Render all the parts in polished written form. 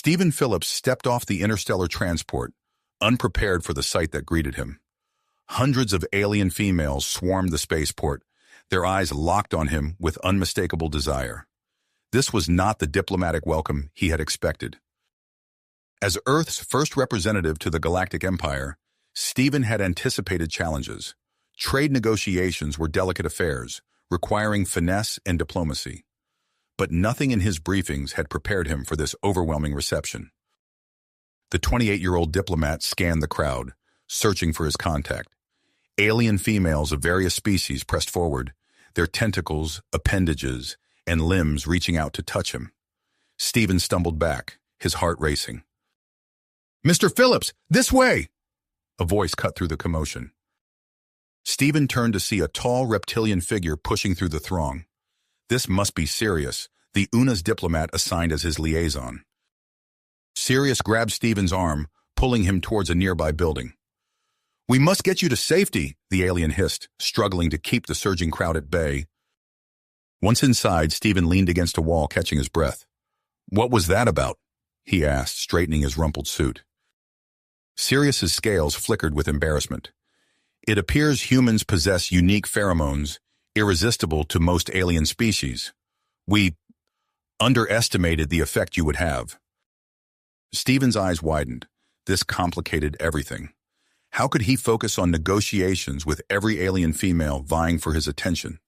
Stephen Phillips stepped off the interstellar transport, unprepared for the sight that greeted him. Hundreds of alien females swarmed the spaceport, their eyes locked on him with unmistakable desire. This was not the diplomatic welcome he had expected. As Earth's first representative to the Galactic Empire, Stephen had anticipated challenges. Trade negotiations were delicate affairs, requiring finesse and diplomacy. But nothing in his briefings had prepared him for this overwhelming reception. The 28-year-old diplomat scanned the crowd, searching for his contact. Alien females of various species pressed forward, their tentacles, appendages, and limbs reaching out to touch him. Stephen stumbled back, his heart racing. "Mr. Phillips, this way!" A voice cut through the commotion. Stephen turned to see a tall reptilian figure pushing through the throng. This must be Sirius, the UNA's diplomat assigned as his liaison. Sirius grabbed Stephen's arm, pulling him towards a nearby building. "We must get you to safety," the alien hissed, struggling to keep the surging crowd at bay. Once inside, Stephen leaned against a wall, catching his breath. "What was that about?" he asked, straightening his rumpled suit. Sirius's scales flickered with embarrassment. "It appears humans possess unique pheromones, irresistible to most alien species. We underestimated the effect you would have." Stephen's eyes widened. This complicated everything. How could he focus on negotiations with every alien female vying for his attention?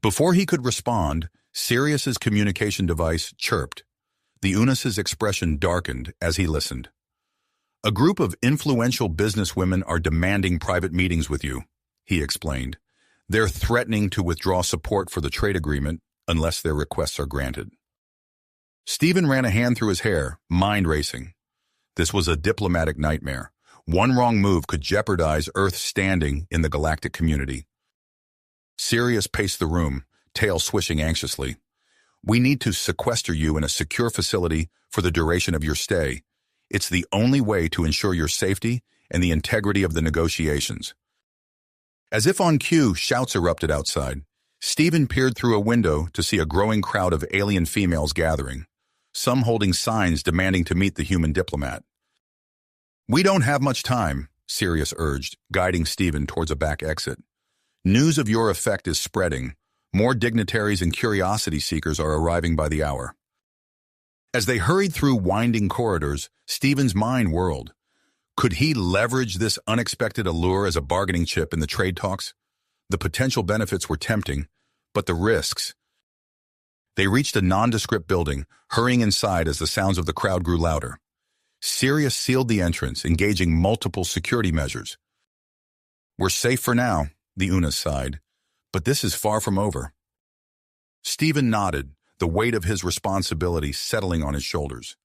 Before he could respond, Sirius's communication device chirped. The UNA's expression darkened as he listened. "A group of influential businesswomen are demanding private meetings with you," he explained. "They're threatening to withdraw support for the trade agreement unless their requests are granted." Stephen ran a hand through his hair, mind racing. This was a diplomatic nightmare. One wrong move could jeopardize Earth's standing in the galactic community. Sirius paced the room, tail swishing anxiously. "We need to sequester you in a secure facility for the duration of your stay. It's the only way to ensure your safety and the integrity of the negotiations." As if on cue, shouts erupted outside. Stephen peered through a window to see a growing crowd of alien females gathering, some holding signs demanding to meet the human diplomat. "We don't have much time," Sirius urged, guiding Stephen towards a back exit. "News of your effect is spreading. More dignitaries and curiosity seekers are arriving by the hour." As they hurried through winding corridors, Stephen's mind whirled. Could he leverage this unexpected allure as a bargaining chip in the trade talks? The potential benefits were tempting, but the risks. They reached a nondescript building, hurrying inside as the sounds of the crowd grew louder. Sirius sealed the entrance, engaging multiple security measures. "We're safe for now," the UNA sighed, "but this is far from over." Stephen nodded, the weight of his responsibility settling on his shoulders.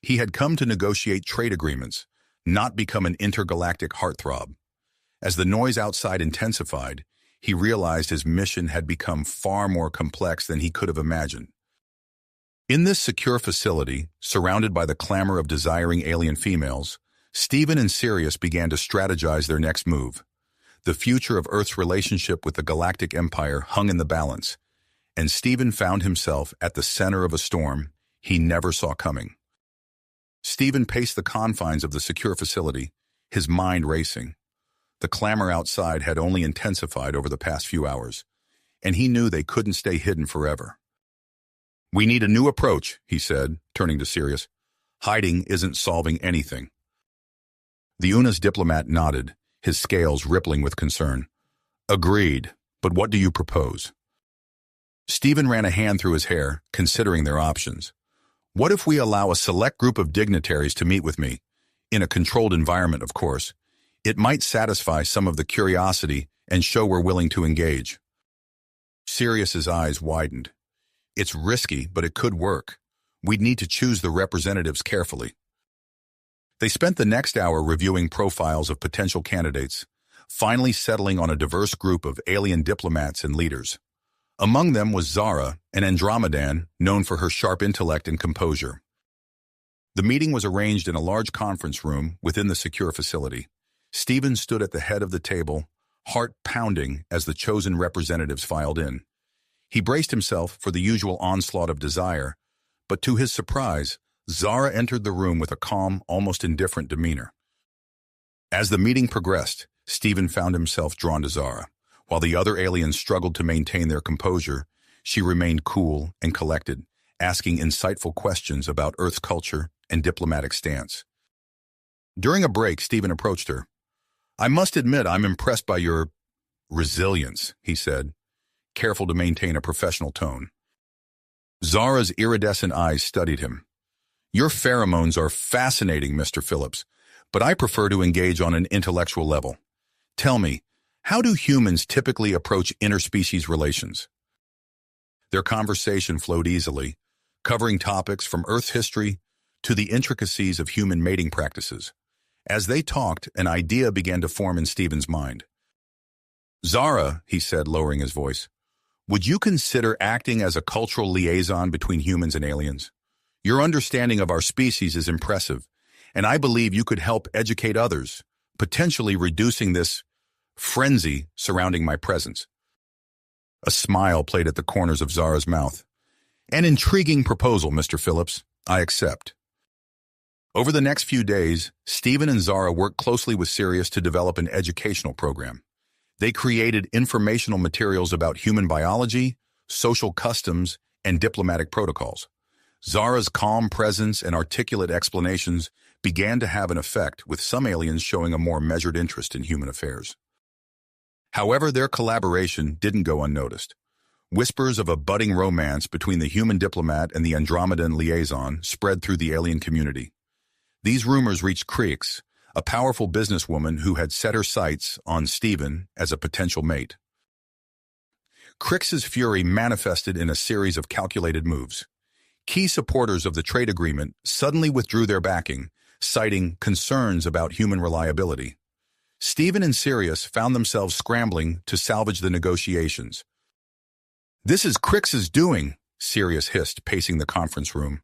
He had come to negotiate trade agreements, not become an intergalactic heartthrob. As the noise outside intensified, he realized his mission had become far more complex than he could have imagined. In this secure facility, surrounded by the clamor of desiring alien females, Stephen and Sirius began to strategize their next move. The future of Earth's relationship with the Galactic Empire hung in the balance, and Stephen found himself at the center of a storm he never saw coming. Stephen paced the confines of the secure facility, his mind racing. The clamor outside had only intensified over the past few hours, and he knew they couldn't stay hidden forever. "We need a new approach," he said, turning to Sirius. "Hiding isn't solving anything." The UNA's diplomat nodded, his scales rippling with concern. "Agreed, but what do you propose?" Stephen ran a hand through his hair, considering their options. "What if we allow a select group of dignitaries to meet with me? In a controlled environment, of course. It might satisfy some of the curiosity and show we're willing to engage." Sirius's eyes widened. "It's risky, but it could work. We'd need to choose the representatives carefully." They spent the next hour reviewing profiles of potential candidates, finally settling on a diverse group of alien diplomats and leaders. Among them was Zara, an Andromedan known for her sharp intellect and composure. The meeting was arranged in a large conference room within the secure facility. Stephen stood at the head of the table, heart pounding as the chosen representatives filed in. He braced himself for the usual onslaught of desire, but to his surprise, Zara entered the room with a calm, almost indifferent demeanor. As the meeting progressed, Stephen found himself drawn to Zara. While the other aliens struggled to maintain their composure, she remained cool and collected, asking insightful questions about Earth's culture and diplomatic stance. During a break, Stephen approached her. "I must admit I'm impressed by your resilience," he said, careful to maintain a professional tone. Zara's iridescent eyes studied him. "Your pheromones are fascinating, Mr. Phillips, but I prefer to engage on an intellectual level. Tell me, how do humans typically approach interspecies relations?" Their conversation flowed easily, covering topics from Earth's history to the intricacies of human mating practices. As they talked, an idea began to form in Stephen's mind. "Zara," he said, lowering his voice, "would you consider acting as a cultural liaison between humans and aliens? Your understanding of our species is impressive, and I believe you could help educate others, potentially reducing this frenzy surrounding my presence." A smile played at the corners of Zara's mouth. "An intriguing proposal, Mr. Phillips. I accept." Over the next few days, Stephen and Zara worked closely with Sirius to develop an educational program. They created informational materials about human biology, social customs, and diplomatic protocols. Zara's calm presence and articulate explanations began to have an effect, with some aliens showing a more measured interest in human affairs. However, their collaboration didn't go unnoticed. Whispers of a budding romance between the human diplomat and the Andromedan liaison spread through the alien community. These rumors reached Crix, a powerful businesswoman who had set her sights on Stephen as a potential mate. Crix's fury manifested in a series of calculated moves. Key supporters of the trade agreement suddenly withdrew their backing, citing concerns about human reliability. Stephen and Sirius found themselves scrambling to salvage the negotiations. "This is Crix's doing," Sirius hissed, pacing the conference room.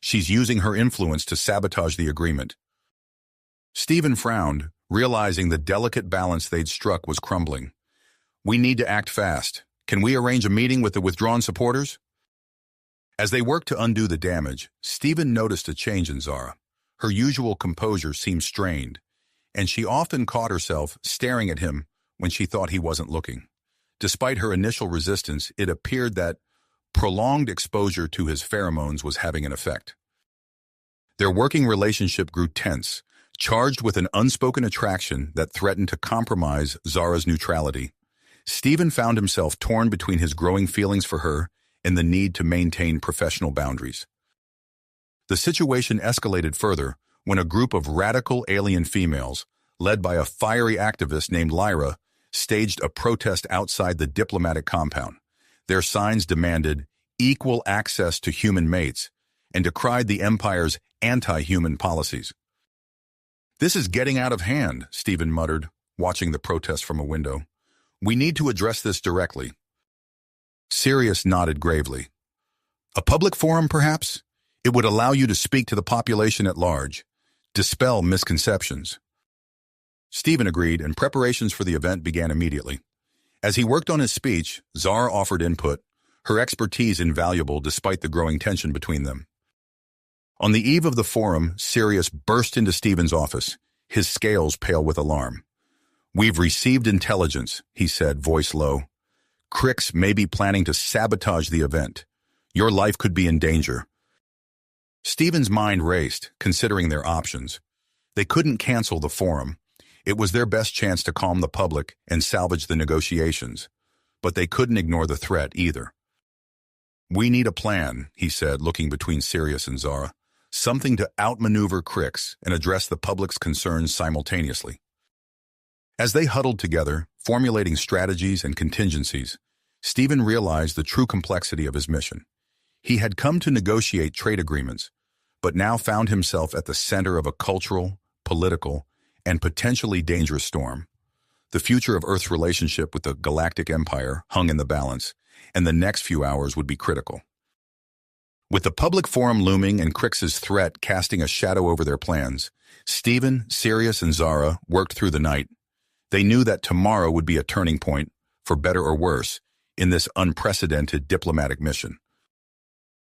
"She's using her influence to sabotage the agreement." Stephen frowned, realizing the delicate balance they'd struck was crumbling. "We need to act fast. Can we arrange a meeting with the withdrawn supporters?" As they worked to undo the damage, Stephen noticed a change in Zara. Her usual composure seemed strained, and she often caught herself staring at him when she thought he wasn't looking. Despite her initial resistance, it appeared that prolonged exposure to his pheromones was having an effect. Their working relationship grew tense, charged with an unspoken attraction that threatened to compromise Zara's neutrality. Stephen found himself torn between his growing feelings for her and the need to maintain professional boundaries. The situation escalated further when a group of radical alien females, led by a fiery activist named Lyra, staged a protest outside the diplomatic compound. Their signs demanded equal access to human mates and decried the Empire's anti-human policies. "This is getting out of hand," Stephen muttered, watching the protest from a window. "We need to address this directly." Sirius nodded gravely. "A public forum, perhaps? It would allow you to speak to the population at large, dispel misconceptions." Stephen agreed, and preparations for the event began immediately. As he worked on his speech, Zara offered input, her expertise invaluable despite the growing tension between them. On the eve of the forum, Sirius burst into Stephen's office, his scales pale with alarm. "We've received intelligence," he said, voice low. "Crix may be planning to sabotage the event. Your life could be in danger." Stephen's mind raced, considering their options. They couldn't cancel the forum. It was their best chance to calm the public and salvage the negotiations. But they couldn't ignore the threat either. "We need a plan," he said, looking between Sirius and Zara. "Something to outmaneuver Crix and address the public's concerns simultaneously." As they huddled together, formulating strategies and contingencies, Stephen realized the true complexity of his mission. He had come to negotiate trade agreements, but now found himself at the center of a cultural, political, and potentially dangerous storm. The future of Earth's relationship with the Galactic Empire hung in the balance, and the next few hours would be critical. With the public forum looming and Crix's threat casting a shadow over their plans, Stephen, Sirius, and Zara worked through the night. They knew that tomorrow would be a turning point, for better or worse, in this unprecedented diplomatic mission.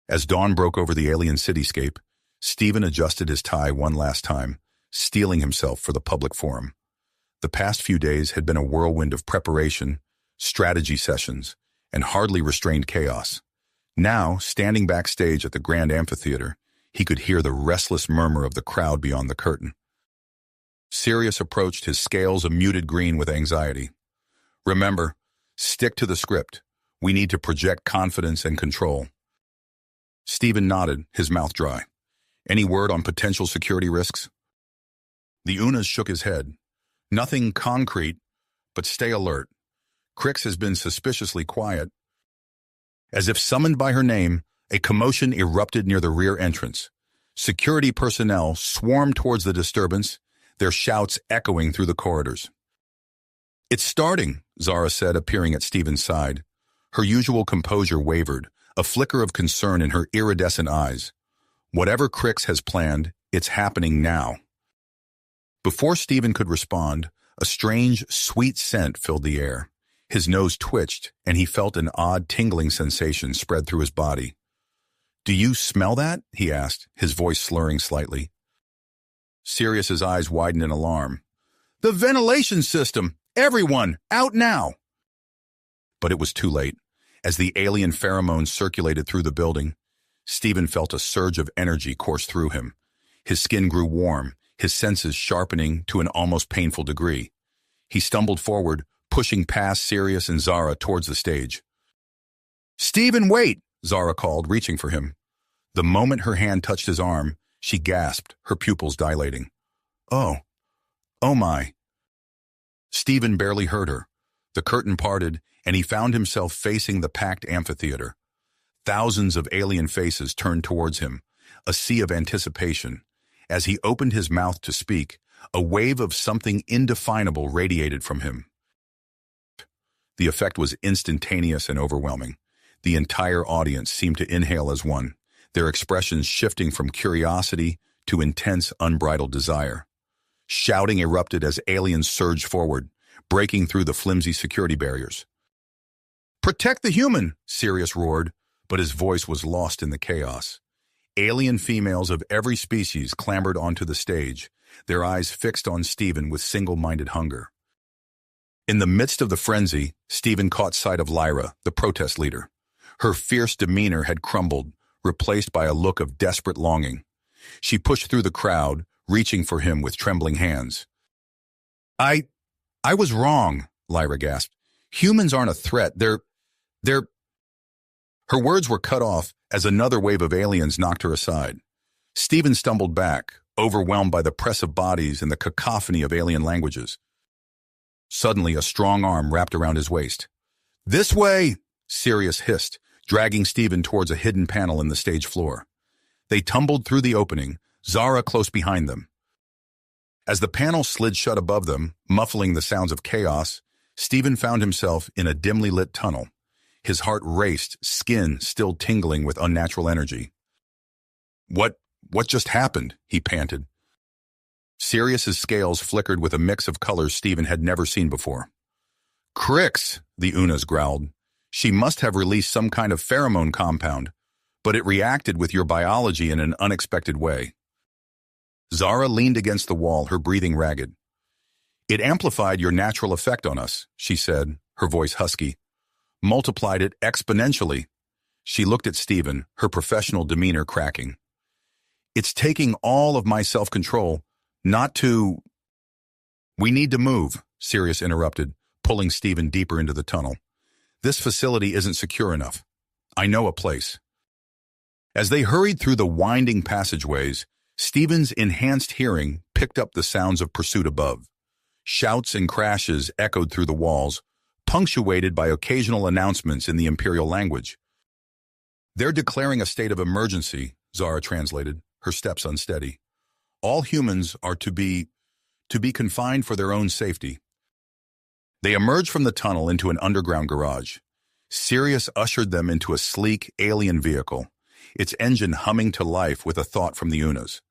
As dawn broke over the alien cityscape, Stephen adjusted his tie one last time, steeling himself for the public forum. The past few days had been a whirlwind of preparation, strategy sessions, and hardly restrained chaos. Now, standing backstage at the grand amphitheater, he could hear the restless murmur of the crowd beyond the curtain. Sirius approached, his scales a muted green with anxiety. "Remember, stick to the script. We need to project confidence and control." Stephen nodded, his mouth dry. "Any word on potential security risks?" The Unas shook his head. "Nothing concrete, but stay alert. Crix has been suspiciously quiet." As if summoned by her name, a commotion erupted near the rear entrance. Security personnel swarmed towards the disturbance, their shouts echoing through the corridors. "It's starting," Zara said, appearing at Stephen's side. Her usual composure wavered, a flicker of concern in her iridescent eyes. Whatever Crix has planned, it's happening now. Before Stephen could respond, a strange, sweet scent filled the air. His nose twitched, and he felt an odd tingling sensation spread through his body. "Do you smell that?" he asked, his voice slurring slightly. Sirius's eyes widened in alarm. "The ventilation system! Everyone, out now!" But it was too late. As the alien pheromones circulated through the building, Stephen felt a surge of energy course through him. His skin grew warm, his senses sharpening to an almost painful degree. He stumbled forward, pushing past Sirius and Zara towards the stage. "Stephen, wait!" Zara called, reaching for him. The moment her hand touched his arm, she gasped, her pupils dilating. Oh my." Stephen barely heard her. The curtain parted, and he found himself facing the packed amphitheater. Thousands of alien faces turned towards him, a sea of anticipation. As he opened his mouth to speak, a wave of something indefinable radiated from him. The effect was instantaneous and overwhelming. The entire audience seemed to inhale as one, their expressions shifting from curiosity to intense, unbridled desire. Shouting erupted as aliens surged forward, breaking through the flimsy security barriers. "Protect the human!" Sirius roared, but his voice was lost in the chaos. Alien females of every species clambered onto the stage, their eyes fixed on Stephen with single-minded hunger. In the midst of the frenzy, Stephen caught sight of Lyra, the protest leader. Her fierce demeanor had crumbled, replaced by a look of desperate longing. She pushed through the crowd, reaching for him with trembling hands. I was wrong," Lyra gasped. "Humans aren't a threat. They're... Her words were cut off as another wave of aliens knocked her aside. Stephen stumbled back, overwhelmed by the press of bodies and the cacophony of alien languages. Suddenly, a strong arm wrapped around his waist. "This way!" Sirius hissed, dragging Stephen towards a hidden panel in the stage floor. They tumbled through the opening, Zara close behind them. As the panel slid shut above them, muffling the sounds of chaos, Stephen found himself in a dimly lit tunnel. His heart raced, skin still tingling with unnatural energy. What just happened?" he panted. Sirius's scales flickered with a mix of colors Stephen had never seen before. "Crix," the Unas growled. "She must have released some kind of pheromone compound, but it reacted with your biology in an unexpected way." Zara leaned against the wall, her breathing ragged. "It amplified your natural effect on us," she said, her voice husky. "Multiplied it exponentially." She looked at Stephen, her professional demeanor cracking. "It's taking all of my self-control, not to—" "We need to move," Sirius interrupted, pulling Stephen deeper into the tunnel. "This facility isn't secure enough. I know a place." As they hurried through the winding passageways, Stephen's enhanced hearing picked up the sounds of pursuit above. Shouts and crashes echoed through the walls, punctuated by occasional announcements in the Imperial language. "They're declaring a state of emergency," Zara translated, her steps unsteady. "All humans are to be confined for their own safety." They emerged from the tunnel into an underground garage. Sirius ushered them into a sleek, alien vehicle, its engine humming to life with a thought from the Unas.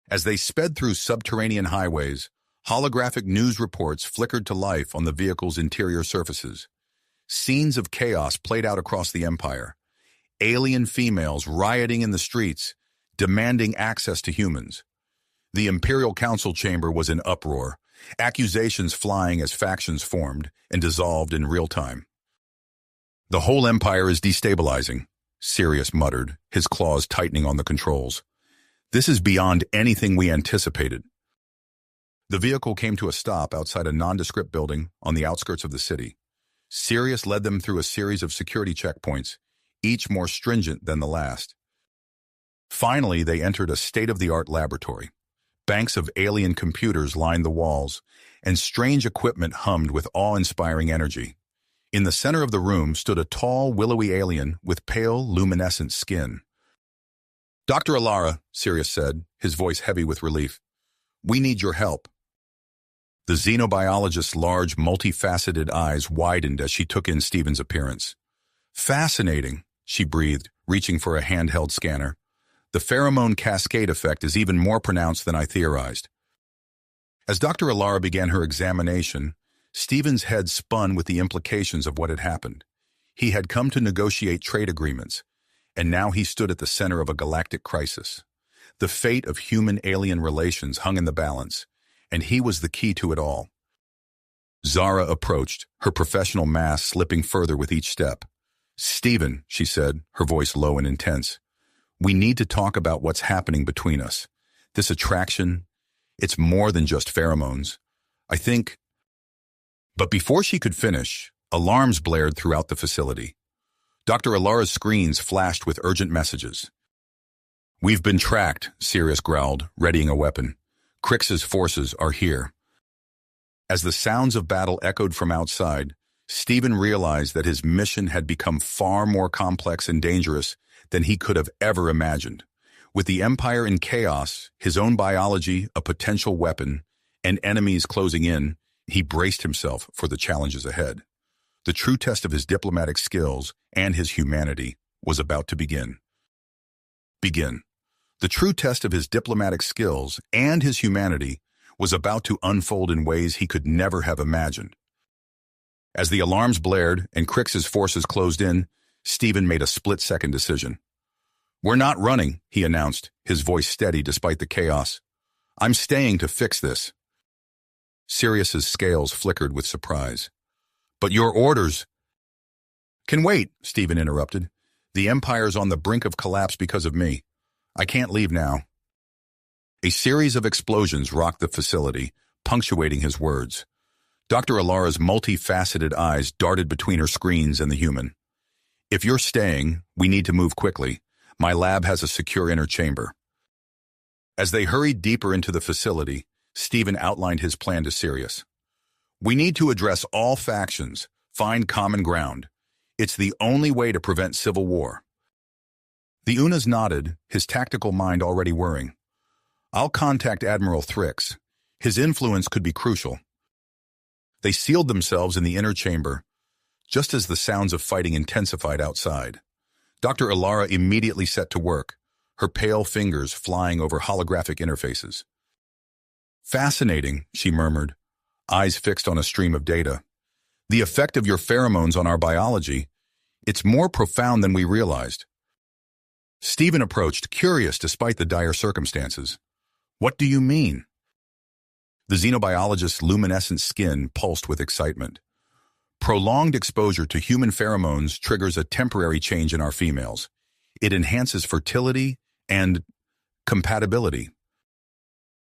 As they sped through subterranean highways, holographic news reports flickered to life on the vehicle's interior surfaces. Scenes of chaos played out across the Empire. Alien females rioting in the streets, demanding access to humans. The Imperial Council chamber was in uproar, accusations flying as factions formed and dissolved in real time. "The whole Empire is destabilizing," Sirius muttered, his claws tightening on the controls. "This is beyond anything we anticipated." The vehicle came to a stop outside a nondescript building on the outskirts of the city. Sirius led them through a series of security checkpoints, each more stringent than the last. Finally, they entered a state-of-the-art laboratory. Banks of alien computers lined the walls, and strange equipment hummed with awe-inspiring energy. In the center of the room stood a tall, willowy alien with pale, luminescent skin. "Dr. Alara," Sirius said, his voice heavy with relief, "we need your help." The xenobiologist's large, multifaceted eyes widened as she took in Stephen's appearance. "Fascinating," she breathed, reaching for a handheld scanner. "The pheromone cascade effect is even more pronounced than I theorized." As Dr. Alara began her examination, Stephen's head spun with the implications of what had happened. He had come to negotiate trade agreements, and now he stood at the center of a galactic crisis. The fate of human-alien relations hung in the balance, and he was the key to it all. Zara approached, her professional mask slipping further with each step. "Stephen," she said, her voice low and intense, "we need to talk about what's happening between us. This attraction, it's more than just pheromones. I think—" But before she could finish, alarms blared throughout the facility. Dr. Alara's screens flashed with urgent messages. "We've been tracked," Sirius growled, readying a weapon. "Crix's forces are here." As the sounds of battle echoed from outside, Stephen realized that his mission had become far more complex and dangerous than he could have ever imagined. With the Empire in chaos, his own biology a potential weapon, and enemies closing in, he braced himself for the challenges ahead. The true test of his diplomatic skills and his humanity was about to begin. The true test of his diplomatic skills and his humanity was about to unfold in ways he could never have imagined. As the alarms blared and Crix's forces closed in, Stephen made a split-second decision. "We're not running," he announced, his voice steady despite the chaos. "I'm staying to fix this." Sirius's scales flickered with surprise. "But your orders—" "Can wait," Stephen interrupted. "The Empire's on the brink of collapse because of me. I can't leave now." A series of explosions rocked the facility, punctuating his words. Dr. Alara's multifaceted eyes darted between her screens and the human. "If you're staying, we need to move quickly. My lab has a secure inner chamber." As they hurried deeper into the facility, Stephen outlined his plan to Sirius. "We need to address all factions, find common ground. It's the only way to prevent civil war." The Unas nodded, his tactical mind already whirring. "I'll contact Admiral Thrix. His influence could be crucial." They sealed themselves in the inner chamber, just as the sounds of fighting intensified outside. Dr. Alara immediately set to work, her pale fingers flying over holographic interfaces. "Fascinating," she murmured, eyes fixed on a stream of data. "The effect of your pheromones on our biology, it's more profound than we realized." Stephen approached, curious despite the dire circumstances. "What do you mean?" The xenobiologist's luminescent skin pulsed with excitement. "Prolonged exposure to human pheromones triggers a temporary change in our females. It enhances fertility and compatibility."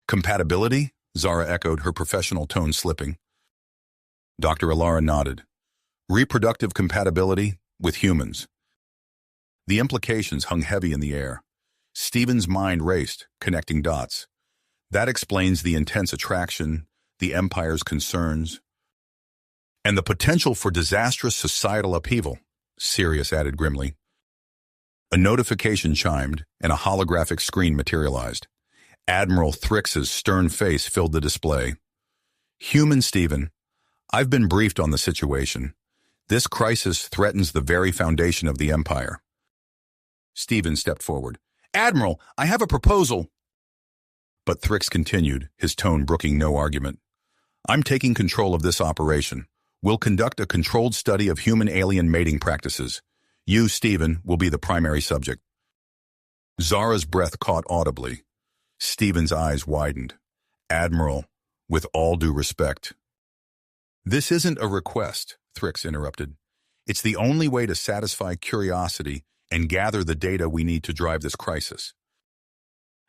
"Compatibility?" Zara echoed, her professional tone slipping. Dr. Alara nodded. "Reproductive compatibility with humans." The implications hung heavy in the air. Stephen's mind raced, connecting dots. That explains the intense attraction, the Empire's concerns, and the potential for disastrous societal upheaval, Sirius added grimly. A notification chimed, and a holographic screen materialized. Admiral Thrix's stern face filled the display. "Human Stephen, I've been briefed on the situation. This crisis threatens the very foundation of the Empire." Stephen stepped forward. "Admiral, I have a proposal." But Thrix continued, his tone brooking no argument. "I'm taking control of this operation. We'll conduct a controlled study of human-alien mating practices. You, Stephen, will be the primary subject." Zara's breath caught audibly. Stephen's eyes widened. "Admiral, with all due respect." "This isn't a request," Thrix interrupted. "It's the only way to satisfy curiosity and gather the data we need to drive this crisis."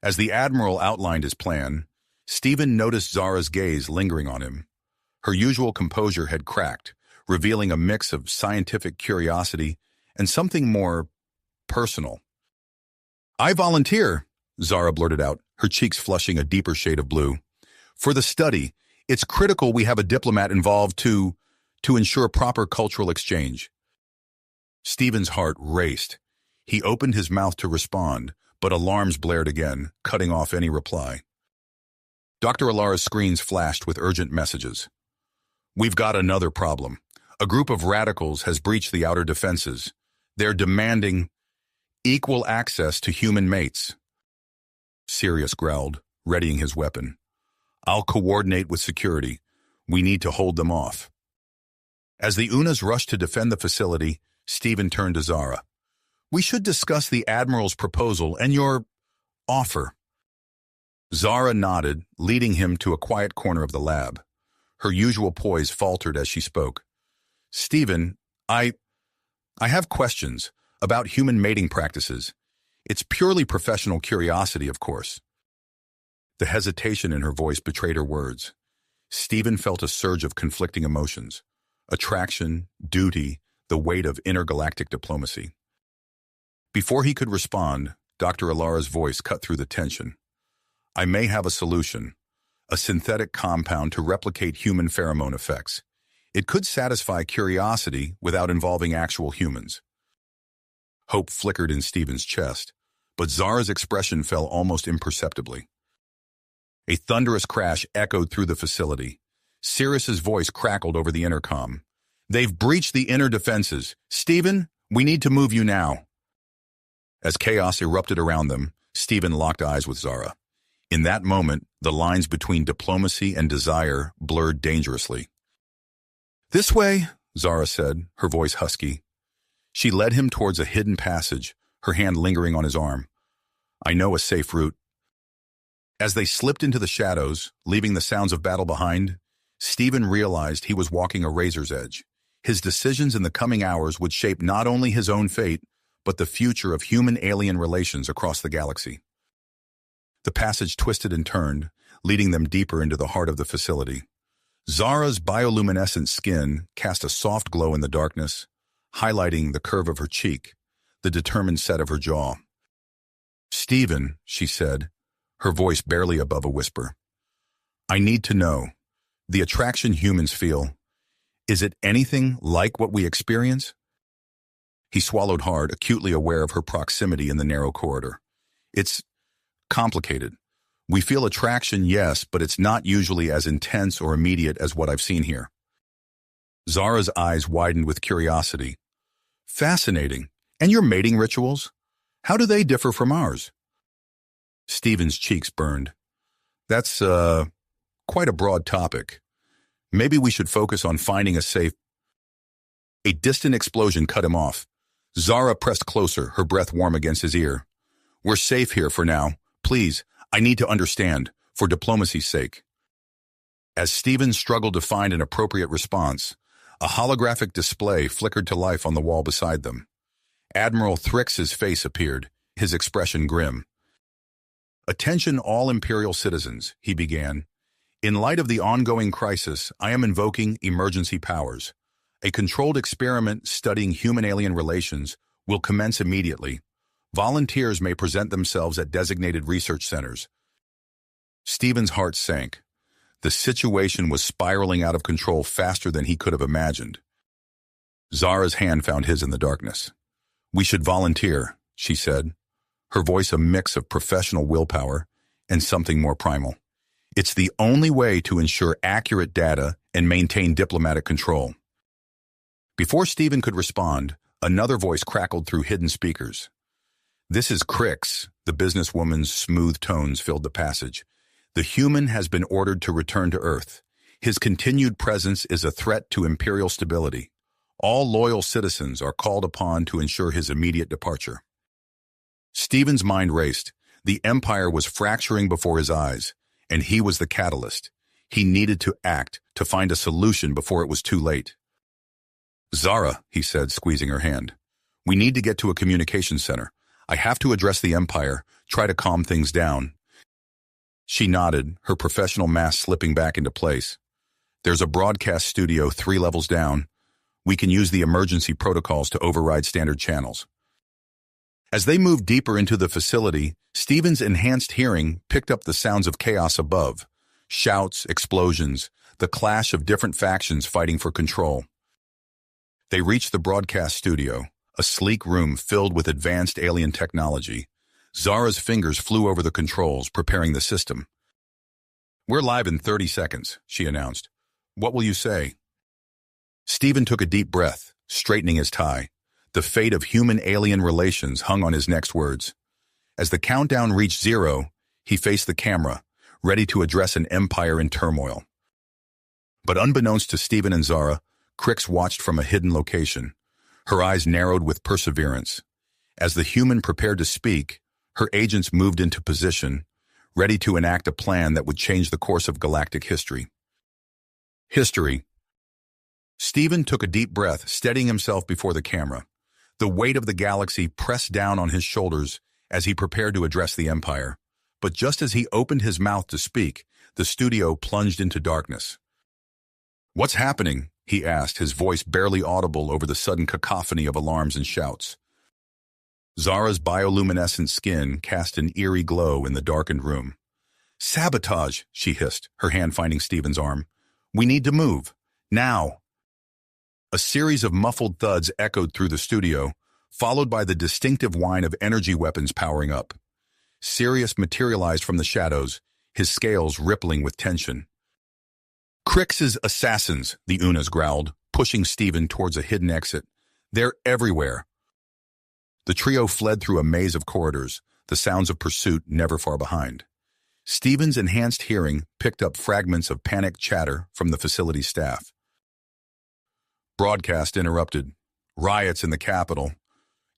As the Admiral outlined his plan, Stephen noticed Zara's gaze lingering on him. Her usual composure had cracked, revealing a mix of scientific curiosity and something more personal. "I volunteer," Zara blurted out, her cheeks flushing a deeper shade of blue. "For the study, it's critical we have a diplomat involved to ensure proper cultural exchange." Stephen's heart raced. He opened his mouth to respond, but alarms blared again, cutting off any reply. Dr. Alara's screens flashed with urgent messages. "We've got another problem. A group of radicals has breached the outer defenses. They're demanding equal access to human mates." Sirius growled, readying his weapon. "I'll coordinate with security. We need to hold them off." As the Unas rushed to defend the facility, Stephen turned to Zara. "We should discuss the Admiral's proposal and your offer." Zara nodded, leading him to a quiet corner of the lab. Her usual poise faltered as she spoke. "Stephen, I have questions about human mating practices. It's purely professional curiosity, of course." The hesitation in her voice betrayed her words. Stephen felt a surge of conflicting emotions. Attraction, duty, the weight of intergalactic diplomacy. Before he could respond, Dr. Alara's voice cut through the tension. "I may have a solution. A synthetic compound to replicate human pheromone effects. It could satisfy curiosity without involving actual humans." Hope flickered in Stephen's chest, but Zara's expression fell almost imperceptibly. A thunderous crash echoed through the facility. Sirius's voice crackled over the intercom. "They've breached the inner defenses. Stephen, we need to move you now." As chaos erupted around them, Stephen locked eyes with Zara. In that moment, the lines between diplomacy and desire blurred dangerously. "This way," Zara said, her voice husky. She led him towards a hidden passage, her hand lingering on his arm. "I know a safe route." As they slipped into the shadows, leaving the sounds of battle behind, Stephen realized he was walking a razor's edge. His decisions in the coming hours would shape not only his own fate, but the future of human-alien relations across the galaxy. The passage twisted and turned, leading them deeper into the heart of the facility. Zara's bioluminescent skin cast a soft glow in the darkness, highlighting the curve of her cheek, the determined set of her jaw. "Stephen," she said, her voice barely above a whisper. "I need to know, the attraction humans feel, is it anything like what we experience?" He swallowed hard, acutely aware of her proximity in the narrow corridor. "It's complicated. We feel attraction, yes, but it's not usually as intense or immediate as what I've seen here." Zara's eyes widened with curiosity. "Fascinating. And your mating rituals? How do they differ from ours?" Stephen's cheeks burned. "That's, quite a broad topic. Maybe we should focus on finding a safe—" A distant explosion cut him off. Zara pressed closer, her breath warm against his ear. "We're safe here for now. Please, I need to understand, for diplomacy's sake." As Stephen struggled to find an appropriate response, a holographic display flickered to life on the wall beside them. Admiral Thrix's face appeared, his expression grim. "Attention all Imperial citizens," he began. "In light of the ongoing crisis, I am invoking emergency powers. A controlled experiment studying human-alien relations will commence immediately. Volunteers may present themselves at designated research centers." Stephen's heart sank. The situation was spiraling out of control faster than he could have imagined. Zara's hand found his in the darkness. "We should volunteer," she said, her voice a mix of professional willpower and something more primal. "It's the only way to ensure accurate data and maintain diplomatic control." Before Stephen could respond, another voice crackled through hidden speakers. "This is Crix," the businesswoman's smooth tones filled the passage. "The human has been ordered to return to Earth. His continued presence is a threat to Imperial stability. All loyal citizens are called upon to ensure his immediate departure." Stephen's mind raced. The Empire was fracturing before his eyes, and he was the catalyst. He needed to act, to find a solution before it was too late. "Zara," he said, squeezing her hand. "We need to get to a communications center. I have to address the Empire, try to calm things down." She nodded, her professional mask slipping back into place. "There's a broadcast studio 3 levels down. We can use the emergency protocols to override standard channels." As they moved deeper into the facility, Stephen's enhanced hearing picked up the sounds of chaos above. Shouts, explosions, the clash of different factions fighting for control. They reached the broadcast studio, a sleek room filled with advanced alien technology. Zara's fingers flew over the controls, preparing the system. "We're live in 30 seconds, she announced. "What will you say?" Stephen took a deep breath, straightening his tie. The fate of human-alien relations hung on his next words. As the countdown reached 0, he faced the camera, ready to address an empire in turmoil. But unbeknownst to Stephen and Zara, Crix watched from a hidden location. Her eyes narrowed with perseverance. As the human prepared to speak, her agents moved into position, ready to enact a plan that would change the course of galactic history. History. Stephen took a deep breath, steadying himself before the camera. The weight of the galaxy pressed down on his shoulders as he prepared to address the Empire. But just as he opened his mouth to speak, the studio plunged into darkness. "What's happening?" he asked, his voice barely audible over the sudden cacophony of alarms and shouts. Zara's bioluminescent skin cast an eerie glow in the darkened room. "Sabotage," she hissed, her hand finding Stephen's arm. "We need to move. Now." A series of muffled thuds echoed through the studio, followed by the distinctive whine of energy weapons powering up. Sirius materialized from the shadows, his scales rippling with tension. "Crix's assassins," the Unas growled, pushing Stephen towards a hidden exit. "They're everywhere." The trio fled through a maze of corridors, the sounds of pursuit never far behind. Stephen's enhanced hearing picked up fragments of panicked chatter from the facility staff. Broadcast interrupted. Riots in the capital.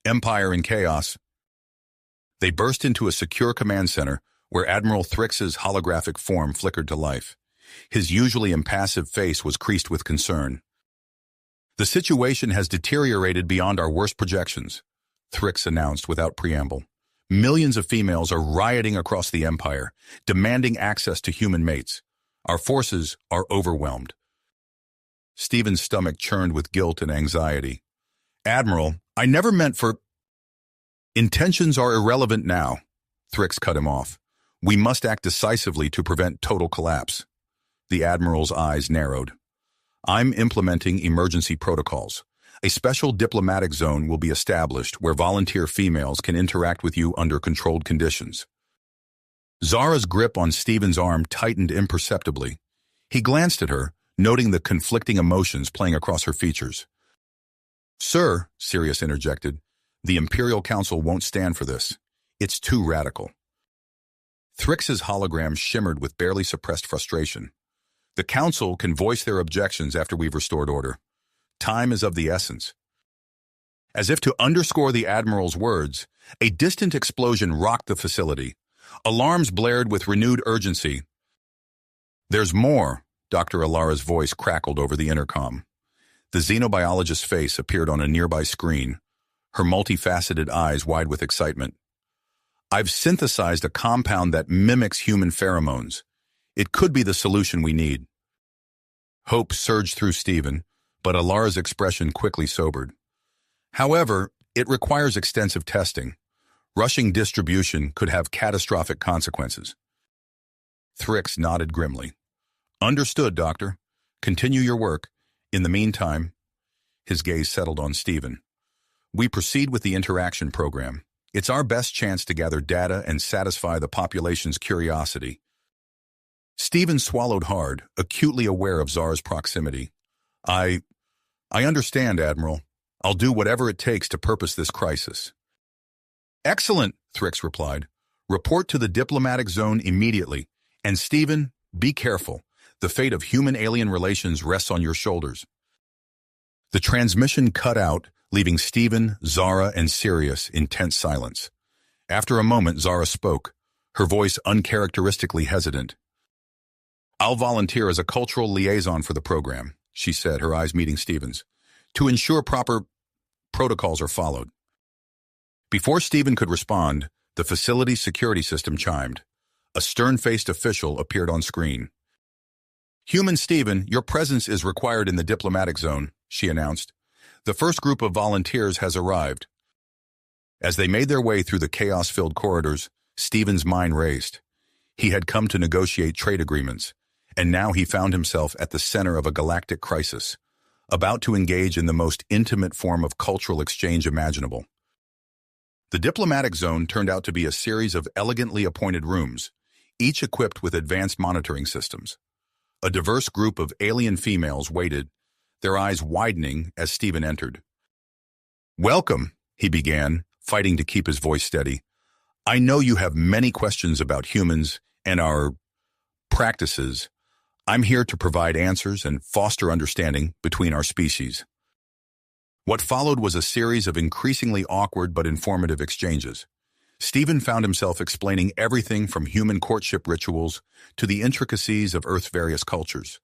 Empire in chaos. They burst into a secure command center where Admiral Thrix's holographic form flickered to life. His usually impassive face was creased with concern. "The situation has deteriorated beyond our worst projections," Thrix announced without preamble. "Millions of females are rioting across the Empire, demanding access to human mates. Our forces are overwhelmed." Stephen's stomach churned with guilt and anxiety. "Admiral, I never meant for—" "Intentions are irrelevant now," Thrix cut him off. "We must act decisively to prevent total collapse." The Admiral's eyes narrowed. "I'm implementing emergency protocols. A special diplomatic zone will be established where volunteer females can interact with you under controlled conditions." Zara's grip on Stephen's arm tightened imperceptibly. He glanced at her, noting the conflicting emotions playing across her features. "Sir," Sirius interjected, "the Imperial Council won't stand for this. It's too radical." Thrix's hologram shimmered with barely suppressed frustration. "The Council can voice their objections after we've restored order. Time is of the essence." As if to underscore the Admiral's words, a distant explosion rocked the facility. Alarms blared with renewed urgency. "There's more," Dr. Alara's voice crackled over the intercom. The xenobiologist's face appeared on a nearby screen, her multifaceted eyes wide with excitement. "I've synthesized a compound that mimics human pheromones. It could be the solution we need." Hope surged through Stephen, but Alara's expression quickly sobered. "However, it requires extensive testing. Rushing distribution could have catastrophic consequences." Thrix nodded grimly. "Understood, Doctor. Continue your work. In the meantime," his gaze settled on Stephen, "we proceed with the interaction program. It's our best chance to gather data and satisfy the population's curiosity." Stephen swallowed hard, acutely aware of Zara's proximity. I understand, Admiral. I'll do whatever it takes to purpose this crisis." "Excellent," Thrix replied. "Report to the diplomatic zone immediately. And Stephen, be careful. The fate of human-alien relations rests on your shoulders." The transmission cut out, leaving Stephen, Zara, and Sirius in tense silence. After a moment, Zara spoke, her voice uncharacteristically hesitant. "I'll volunteer as a cultural liaison for the program," she said, her eyes meeting Stephen's, "to ensure proper protocols are followed." Before Stephen could respond, the facility's security system chimed. A stern-faced official appeared on screen. "Human Stephen, your presence is required in the diplomatic zone," she announced. "The first group of volunteers has arrived." As they made their way through the chaos-filled corridors, Stephen's mind raced. He had come to negotiate trade agreements, and now he found himself at the center of a galactic crisis, about to engage in the most intimate form of cultural exchange imaginable. The diplomatic zone turned out to be a series of elegantly appointed rooms, each equipped with advanced monitoring systems. A diverse group of alien females waited, their eyes widening as Stephen entered. "Welcome," he began, fighting to keep his voice steady. "I know you have many questions about humans and our practices. I'm here to provide answers and foster understanding between our species." What followed was a series of increasingly awkward but informative exchanges. Stephen found himself explaining everything from human courtship rituals to the intricacies of Earth's various cultures.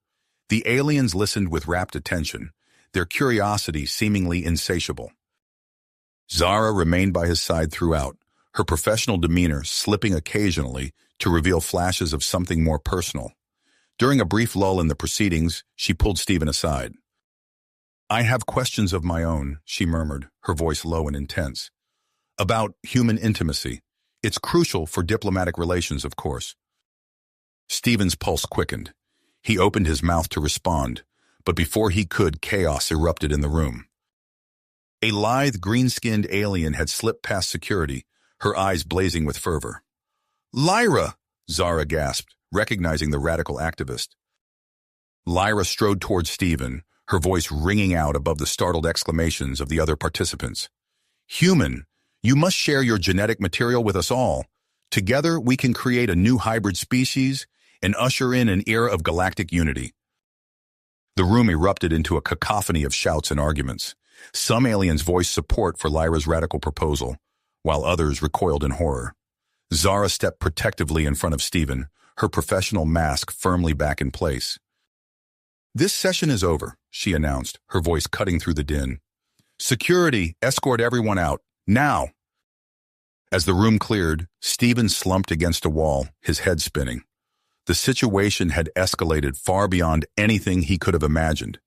The aliens listened with rapt attention, their curiosity seemingly insatiable. Zara remained by his side throughout, her professional demeanor slipping occasionally to reveal flashes of something more personal. During a brief lull in the proceedings, she pulled Stephen aside. "I have questions of my own," she murmured, her voice low and intense. "About human intimacy. It's crucial for diplomatic relations, of course." Stephen's pulse quickened. He opened his mouth to respond, but before he could, chaos erupted in the room. A lithe, green-skinned alien had slipped past security, her eyes blazing with fervor. "Lyra!" Zara gasped, recognizing the radical activist. Lyra strode toward Stephen, her voice ringing out above the startled exclamations of the other participants. "Human, you must share your genetic material with us all. Together, we can create a new hybrid species and usher in an era of galactic unity." The room erupted into a cacophony of shouts and arguments. Some aliens voiced support for Lyra's radical proposal, while others recoiled in horror. Zara stepped protectively in front of Stephen, her professional mask firmly back in place. "This session is over," she announced, her voice cutting through the din. "Security, escort everyone out, now!" As the room cleared, Stephen slumped against a wall, his head spinning. The situation had escalated far beyond anything he could have imagined.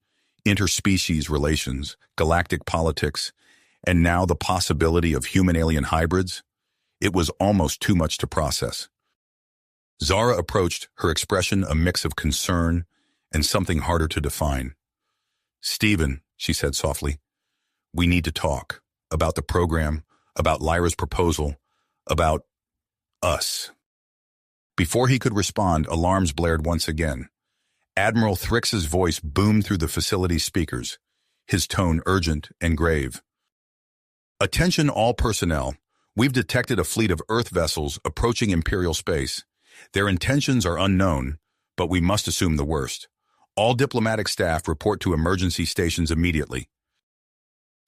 Interspecies relations, galactic politics, and now the possibility of human-alien hybrids. It was almost too much to process. Zara approached, her expression a mix of concern and something harder to define. "Stephen," she said softly, "we need to talk about the program, about Lyra's proposal, about us." Before he could respond, alarms blared once again. Admiral Thrix's voice boomed through the facility's speakers, his tone urgent and grave. "Attention all personnel. We've detected a fleet of Earth vessels approaching Imperial space. Their intentions are unknown, but we must assume the worst. All diplomatic staff report to emergency stations immediately."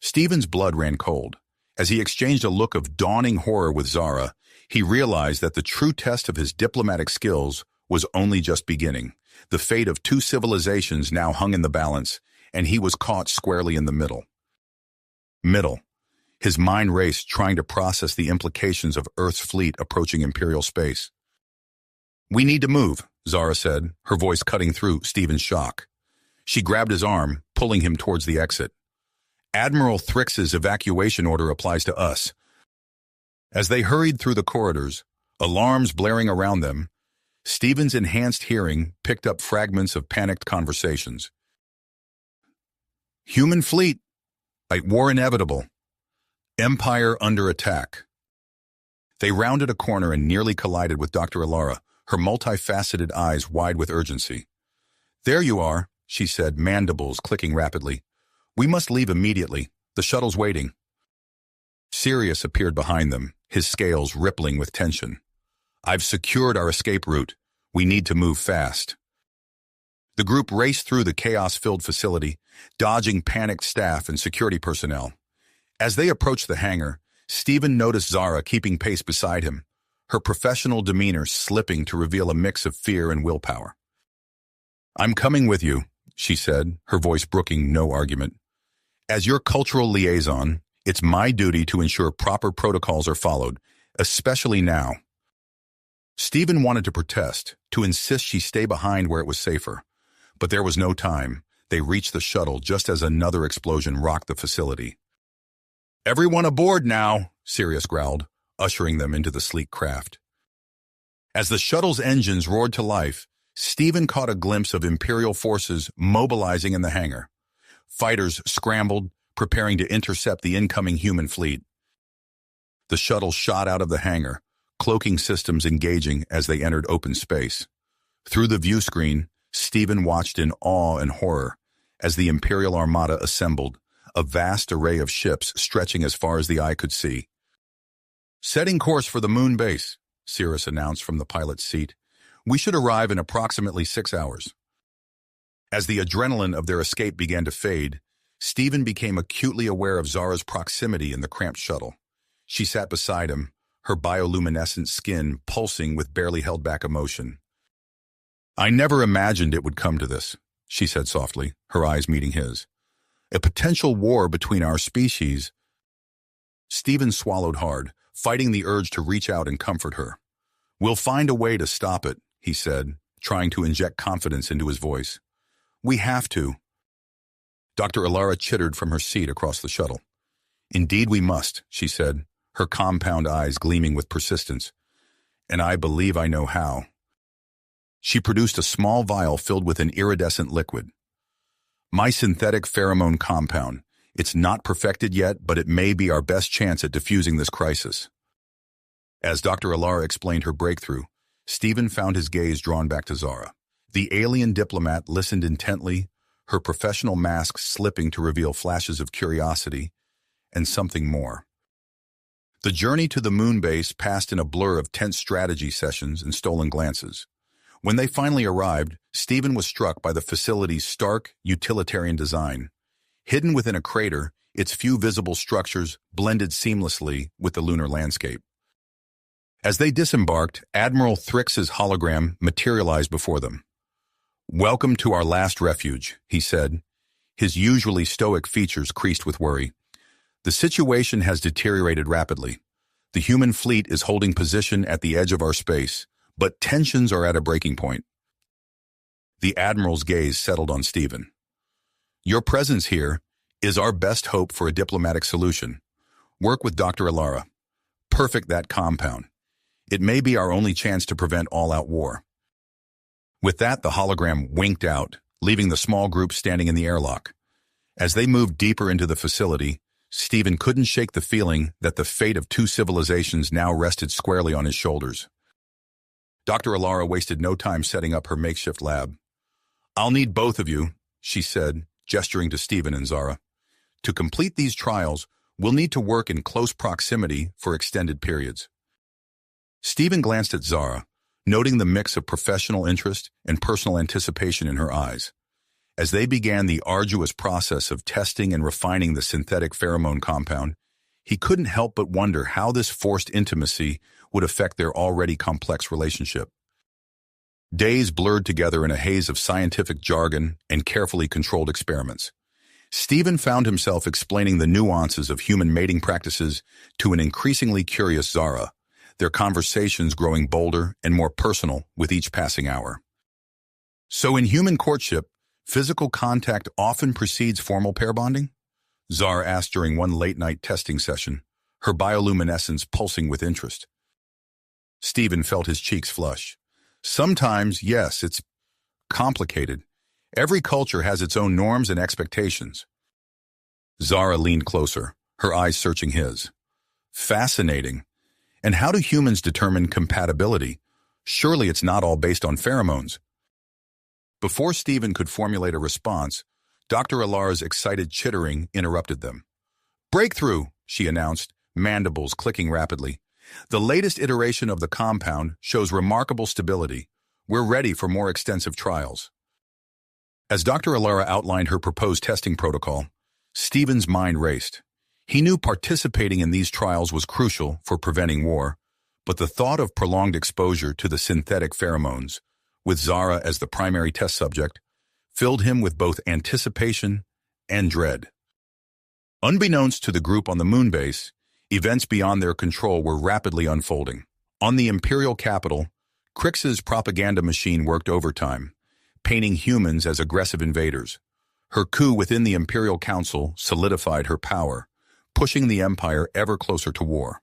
Stephen's blood ran cold. As he exchanged a look of dawning horror with Zara, he realized that the true test of his diplomatic skills was only just beginning. The fate of two civilizations now hung in the balance, and he was caught squarely in the middle. His mind raced, trying to process the implications of Earth's fleet approaching Imperial space. "We need to move," Zara said, her voice cutting through Stephen's shock. She grabbed his arm, pulling him towards the exit. "Admiral Thrix's evacuation order applies to us." As they hurried through the corridors, alarms blaring around them, Stephen's enhanced hearing picked up fragments of panicked conversations. "Human fleet. War inevitable. Empire under attack." They rounded a corner and nearly collided with Dr. Alara, her multifaceted eyes wide with urgency. "There you are," she said, mandibles clicking rapidly. "We must leave immediately. The shuttle's waiting." Sirius appeared behind them, his scales rippling with tension. "I've secured our escape route. We need to move fast." The group raced through the chaos-filled facility, dodging panicked staff and security personnel. As they approached the hangar, Stephen noticed Zara keeping pace beside him, her professional demeanor slipping to reveal a mix of fear and willpower. "I'm coming with you," she said, her voice brooking no argument. "As your cultural liaison, it's my duty to ensure proper protocols are followed, especially now." Stephen wanted to protest, to insist she stay behind where it was safer. But there was no time. They reached the shuttle just as another explosion rocked the facility. "Everyone aboard now," Sirius growled, ushering them into the sleek craft. As the shuttle's engines roared to life, Stephen caught a glimpse of Imperial forces mobilizing in the hangar. Fighters scrambled, preparing to intercept the incoming human fleet. The shuttle shot out of the hangar, cloaking systems engaging as they entered open space. Through the view screen, Stephen watched in awe and horror as the Imperial Armada assembled, a vast array of ships stretching as far as the eye could see. "Setting course for the moon base," Sirius announced from the pilot's seat. "We should arrive in approximately 6 hours." As the adrenaline of their escape began to fade, Stephen became acutely aware of Zara's proximity in the cramped shuttle. She sat beside him, her bioluminescent skin pulsing with barely held back emotion. "I never imagined it would come to this," she said softly, her eyes meeting his. "A potential war between our species." Stephen swallowed hard, fighting the urge to reach out and comfort her. "We'll find a way to stop it," he said, trying to inject confidence into his voice. "We have to." Dr. Alara chittered from her seat across the shuttle. "Indeed we must," she said, her compound eyes gleaming with persistence. "And I believe I know how." She produced a small vial filled with an iridescent liquid. "My synthetic pheromone compound. It's not perfected yet, but it may be our best chance at diffusing this crisis." As Dr. Alara explained her breakthrough, Stephen found his gaze drawn back to Zara. The alien diplomat listened intently, her professional mask slipping to reveal flashes of curiosity and something more. The journey to the moon base passed in a blur of tense strategy sessions and stolen glances. When they finally arrived, Stephen was struck by the facility's stark, utilitarian design. Hidden within a crater, its few visible structures blended seamlessly with the lunar landscape. As they disembarked, Admiral Thrix's hologram materialized before them. "Welcome to our last refuge," he said, his usually stoic features creased with worry. "The situation has deteriorated rapidly. The human fleet is holding position at the edge of our space, but tensions are at a breaking point." The Admiral's gaze settled on Stephen. "Your presence here is our best hope for a diplomatic solution. Work with Dr. Alara. Perfect that compound. It may be our only chance to prevent all-out war." With that, the hologram winked out, leaving the small group standing in the airlock. As they moved deeper into the facility, Stephen couldn't shake the feeling that the fate of two civilizations now rested squarely on his shoulders. Dr. Alara wasted no time setting up her makeshift lab. "I'll need both of you," she said, gesturing to Stephen and Zara. "To complete these trials, we'll need to work in close proximity for extended periods." Stephen glanced at Zara, noting the mix of professional interest and personal anticipation in her eyes. As they began the arduous process of testing and refining the synthetic pheromone compound, he couldn't help but wonder how this forced intimacy would affect their already complex relationship. Days blurred together in a haze of scientific jargon and carefully controlled experiments. Stephen found himself explaining the nuances of human mating practices to an increasingly curious Zara, their conversations growing bolder and more personal with each passing hour. "So in human courtship, physical contact often precedes formal pair bonding?" Zara asked during one late-night testing session, her bioluminescence pulsing with interest. Stephen felt his cheeks flush. "Sometimes, yes, it's complicated. Every culture has its own norms and expectations." Zara leaned closer, her eyes searching his. "Fascinating. And how do humans determine compatibility? Surely it's not all based on pheromones." Before Stephen could formulate a response, Dr. Alara's excited chittering interrupted them. "Breakthrough," she announced, mandibles clicking rapidly. "The latest iteration of the compound shows remarkable stability. We're ready for more extensive trials." As Dr. Alara outlined her proposed testing protocol, Stephen's mind raced. He knew participating in these trials was crucial for preventing war, but the thought of prolonged exposure to the synthetic pheromones, with Zara as the primary test subject, filled him with both anticipation and dread. Unbeknownst to the group on the moon base, events beyond their control were rapidly unfolding. On the imperial capital, Crix's propaganda machine worked overtime, painting humans as aggressive invaders. Her coup within the Imperial Council solidified her power, pushing the Empire ever closer to war.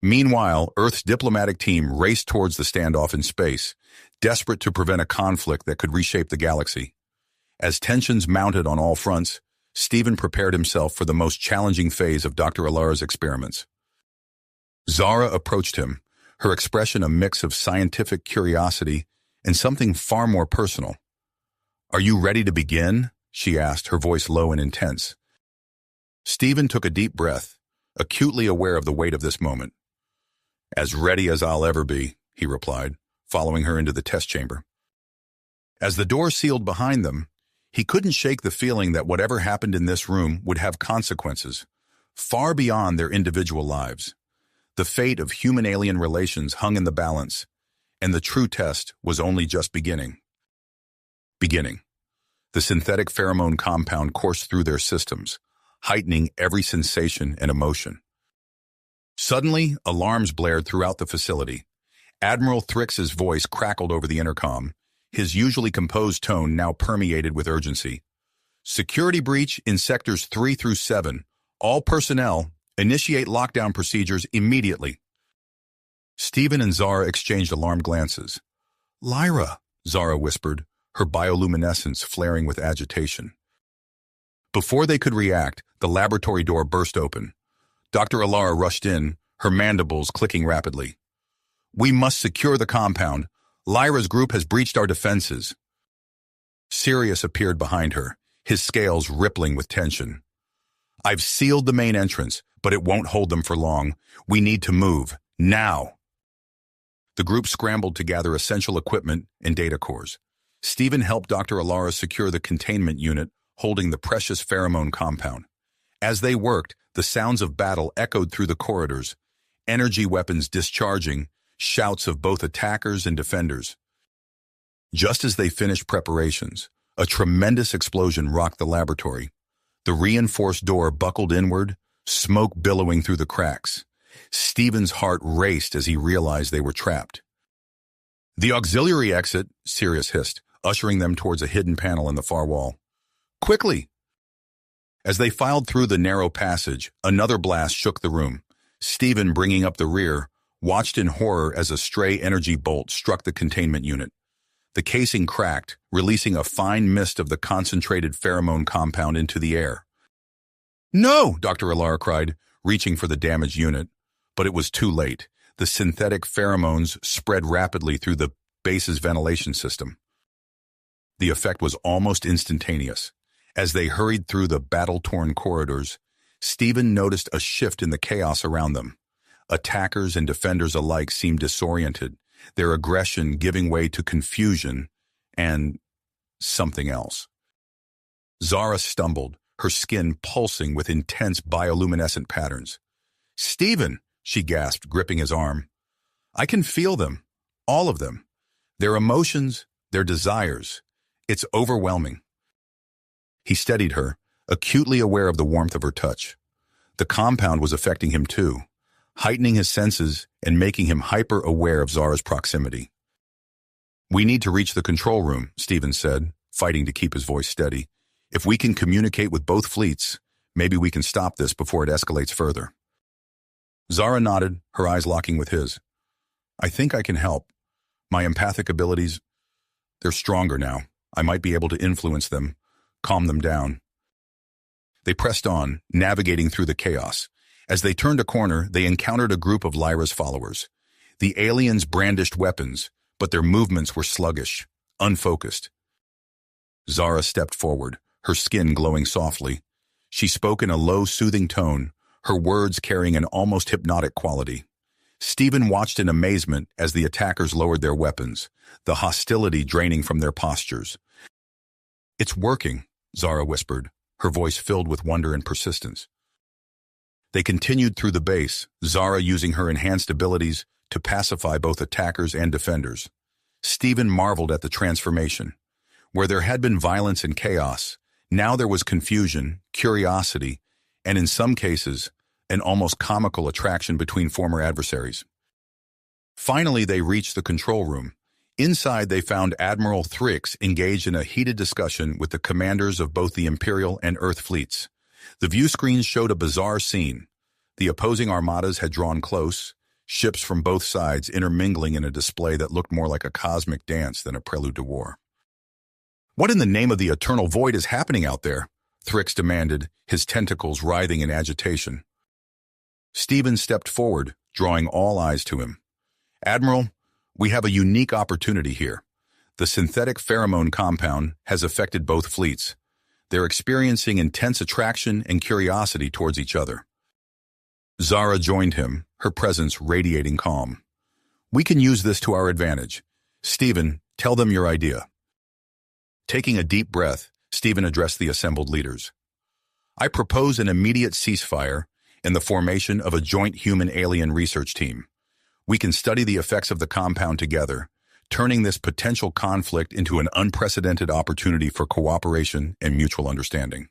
Meanwhile, Earth's diplomatic team raced towards the standoff in space, desperate to prevent a conflict that could reshape the galaxy. As tensions mounted on all fronts, Stephen prepared himself for the most challenging phase of Dr. Alara's experiments. Zara approached him, her expression a mix of scientific curiosity and something far more personal. "Are you ready to begin?" she asked, her voice low and intense. Stephen took a deep breath, acutely aware of the weight of this moment. "As ready as I'll ever be," he replied, following her into the test chamber. As the door sealed behind them, he couldn't shake the feeling that whatever happened in this room would have consequences, far beyond their individual lives. The fate of human-alien relations hung in the balance, and the true test was only just beginning. The synthetic pheromone compound coursed through their systems, heightening every sensation and emotion. Suddenly, alarms blared throughout the facility. Admiral Thrix's voice crackled over the intercom, his usually composed tone now permeated with urgency. "Security breach in sectors 3 through 7. All personnel, initiate lockdown procedures immediately." Stephen and Zara exchanged alarmed glances. "Lyra," Zara whispered, her bioluminescence flaring with agitation. Before they could react, the laboratory door burst open. Dr. Alara rushed in, her mandibles clicking rapidly. "We must secure the compound. Lyra's group has breached our defenses." Sirius appeared behind her, his scales rippling with tension. "I've sealed the main entrance, but it won't hold them for long. We need to move, now." The group scrambled to gather essential equipment and data cores. Stephen helped Dr. Alara secure the containment unit holding the precious pheromone compound. As they worked, the sounds of battle echoed through the corridors, energy weapons discharging, shouts of both attackers and defenders. Just as they finished preparations, a tremendous explosion rocked the laboratory. The reinforced door buckled inward, smoke billowing through the cracks. Stephen's heart raced as he realized they were trapped. "The auxiliary exit," Sirius hissed, ushering them towards a hidden panel in the far wall. "Quickly!" As they filed through the narrow passage, another blast shook the room. Stephen, bringing up the rear, watched in horror as a stray energy bolt struck the containment unit. The casing cracked, releasing a fine mist of the concentrated pheromone compound into the air. "No!" Dr. Alara cried, reaching for the damaged unit. But it was too late. The synthetic pheromones spread rapidly through the base's ventilation system. The effect was almost instantaneous. As they hurried through the battle-torn corridors, Stephen noticed a shift in the chaos around them. Attackers and defenders alike seemed disoriented, their aggression giving way to confusion and something else. Zara stumbled, her skin pulsing with intense bioluminescent patterns. "Stephen!" she gasped, gripping his arm. "I can feel them, all of them. Their emotions, their desires. It's overwhelming." He steadied her, acutely aware of the warmth of her touch. The compound was affecting him too, heightening his senses and making him hyper-aware of Zara's proximity. "We need to reach the control room," Stephen said, fighting to keep his voice steady. "If we can communicate with both fleets, maybe we can stop this before it escalates further." Zara nodded, her eyes locking with his. "I think I can help. My empathic abilities, they're stronger now. I might be able to influence them, calm them down." They pressed on, navigating through the chaos. As they turned a corner, they encountered a group of Lyra's followers. The aliens brandished weapons, but their movements were sluggish, unfocused. Zara stepped forward, her skin glowing softly. She spoke in a low, soothing tone, her words carrying an almost hypnotic quality. Stephen watched in amazement as the attackers lowered their weapons, the hostility draining from their postures. "It's working," Zara whispered, her voice filled with wonder and persistence. They continued through the base, Zara using her enhanced abilities to pacify both attackers and defenders. Stephen marveled at the transformation. Where there had been violence and chaos, now there was confusion, curiosity, and in some cases, an almost comical attraction between former adversaries. Finally, they reached the control room. Inside, they found Admiral Thrix engaged in a heated discussion with the commanders of both the Imperial and Earth fleets. The view screens showed a bizarre scene. The opposing armadas had drawn close, ships from both sides intermingling in a display that looked more like a cosmic dance than a prelude to war. "What in the name of the eternal void is happening out there?" Thrix demanded, his tentacles writhing in agitation. Stephen stepped forward, drawing all eyes to him. "Admiral, we have a unique opportunity here. The synthetic pheromone compound has affected both fleets. They're experiencing intense attraction and curiosity towards each other." Zara joined him, her presence radiating calm. "We can use this to our advantage. Stephen, tell them your idea." Taking a deep breath, Stephen addressed the assembled leaders. "I propose an immediate ceasefire and the formation of a joint human-alien research team. We can study the effects of the compound together, turning this potential conflict into an unprecedented opportunity for cooperation and mutual understanding."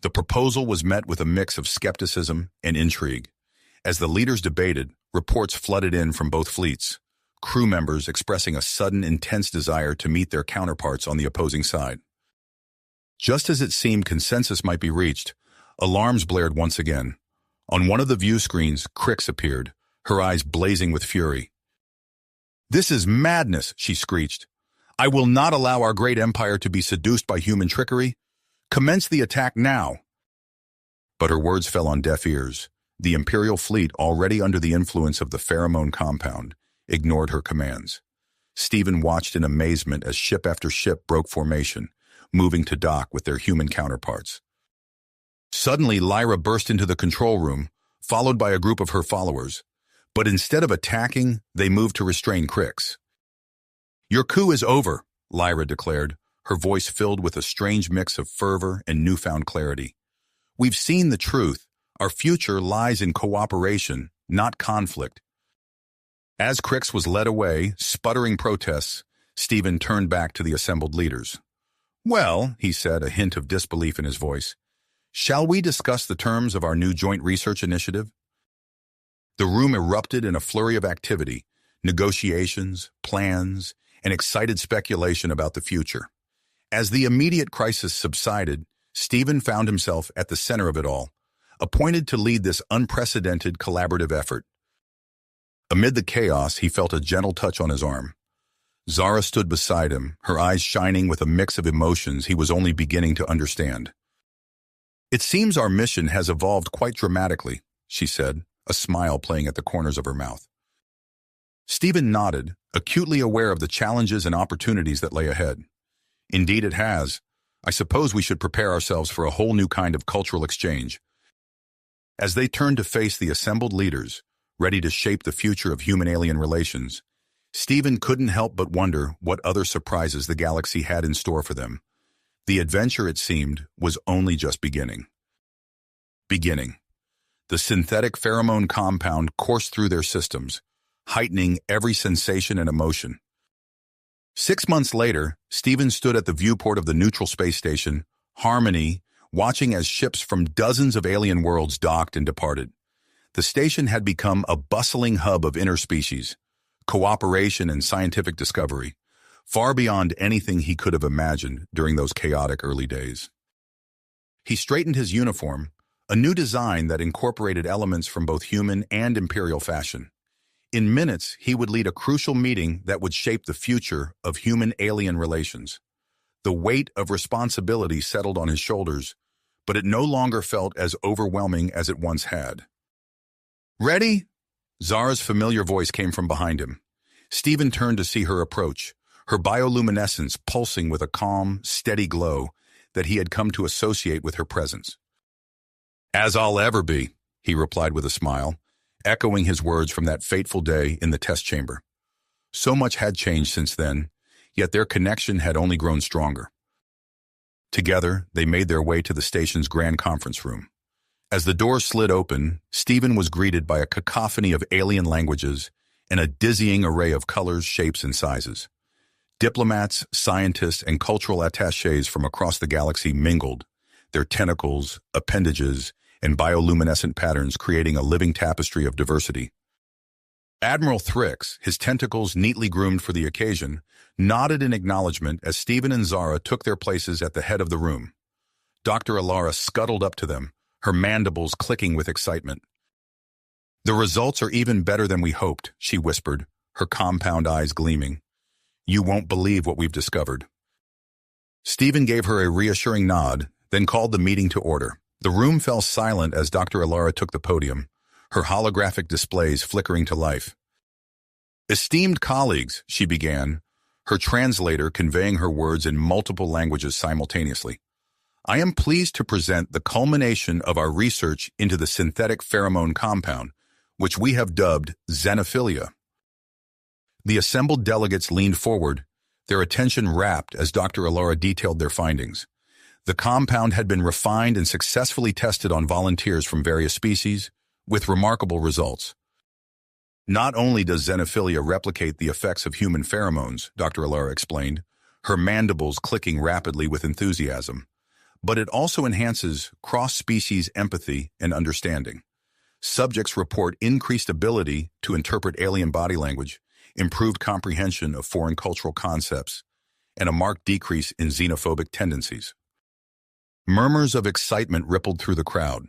The proposal was met with a mix of skepticism and intrigue. As the leaders debated, reports flooded in from both fleets, crew members expressing a sudden, intense desire to meet their counterparts on the opposing side. Just as it seemed consensus might be reached, alarms blared once again. On one of the view screens, Crix appeared, her eyes blazing with fury. "This is madness," she screeched. "I will not allow our great empire to be seduced by human trickery. Commence the attack now." But her words fell on deaf ears. The Imperial fleet, already under the influence of the pheromone compound, ignored her commands. Stephen watched in amazement as ship after ship broke formation, moving to dock with their human counterparts. Suddenly, Lyra burst into the control room, followed by a group of her followers. But instead of attacking, they moved to restrain Crix. "Your coup is over," Lyra declared, her voice filled with a strange mix of fervor and newfound clarity. "We've seen the truth. Our future lies in cooperation, not conflict." As Crix was led away, sputtering protests, Stephen turned back to the assembled leaders. "Well," he said, a hint of disbelief in his voice, "shall we discuss the terms of our new joint research initiative?" The room erupted in a flurry of activity, negotiations, plans, and excited speculation about the future. As the immediate crisis subsided, Stephen found himself at the center of it all, appointed to lead this unprecedented collaborative effort. Amid the chaos, he felt a gentle touch on his arm. Zara stood beside him, her eyes shining with a mix of emotions he was only beginning to understand. "It seems our mission has evolved quite dramatically," she said, a smile playing at the corners of her mouth. Stephen nodded, acutely aware of the challenges and opportunities that lay ahead. "Indeed it has. I suppose we should prepare ourselves for a whole new kind of cultural exchange." As they turned to face the assembled leaders, ready to shape the future of human-alien relations, Stephen couldn't help but wonder what other surprises the galaxy had in store for them. The adventure, it seemed, was only just beginning. The synthetic pheromone compound coursed through their systems, heightening every sensation and emotion. 6 months later, Stephen stood at the viewport of the neutral space station, Harmony, watching as ships from dozens of alien worlds docked and departed. The station had become a bustling hub of interspecies, cooperation and scientific discovery, far beyond anything he could have imagined during those chaotic early days. He straightened his uniform, a new design that incorporated elements from both human and Imperial fashion. In minutes, he would lead a crucial meeting that would shape the future of human-alien relations. The weight of responsibility settled on his shoulders, but it no longer felt as overwhelming as it once had. "Ready?" Zara's familiar voice came from behind him. Stephen turned to see her approach, her bioluminescence pulsing with a calm, steady glow that he had come to associate with her presence. "As I'll ever be," he replied with a smile, echoing his words from that fateful day in the test chamber. So much had changed since then, yet their connection had only grown stronger. Together, they made their way to the station's grand conference room. As the door slid open, Stephen was greeted by a cacophony of alien languages and a dizzying array of colors, shapes, and sizes. Diplomats, scientists, and cultural attachés from across the galaxy mingled, their tentacles, appendages, and bioluminescent patterns creating a living tapestry of diversity. Admiral Thrix, his tentacles neatly groomed for the occasion, nodded in acknowledgement as Stephen and Zara took their places at the head of the room. Dr. Alara scuttled up to them, her mandibles clicking with excitement. "The results are even better than we hoped," she whispered, her compound eyes gleaming. "You won't believe what we've discovered." Stephen gave her a reassuring nod, then called the meeting to order. The room fell silent as Dr. Alara took the podium, her holographic displays flickering to life. "Esteemed colleagues," she began, her translator conveying her words in multiple languages simultaneously. "I am pleased to present the culmination of our research into the synthetic pheromone compound, which we have dubbed xenophilia." The assembled delegates leaned forward, their attention rapt as Dr. Alara detailed their findings. The compound had been refined and successfully tested on volunteers from various species, with remarkable results. "Not only does xenophilia replicate the effects of human pheromones," Dr. Alara explained, her mandibles clicking rapidly with enthusiasm, "but it also enhances cross-species empathy and understanding. Subjects report increased ability to interpret alien body language, improved comprehension of foreign cultural concepts, and a marked decrease in xenophobic tendencies." Murmurs of excitement rippled through the crowd.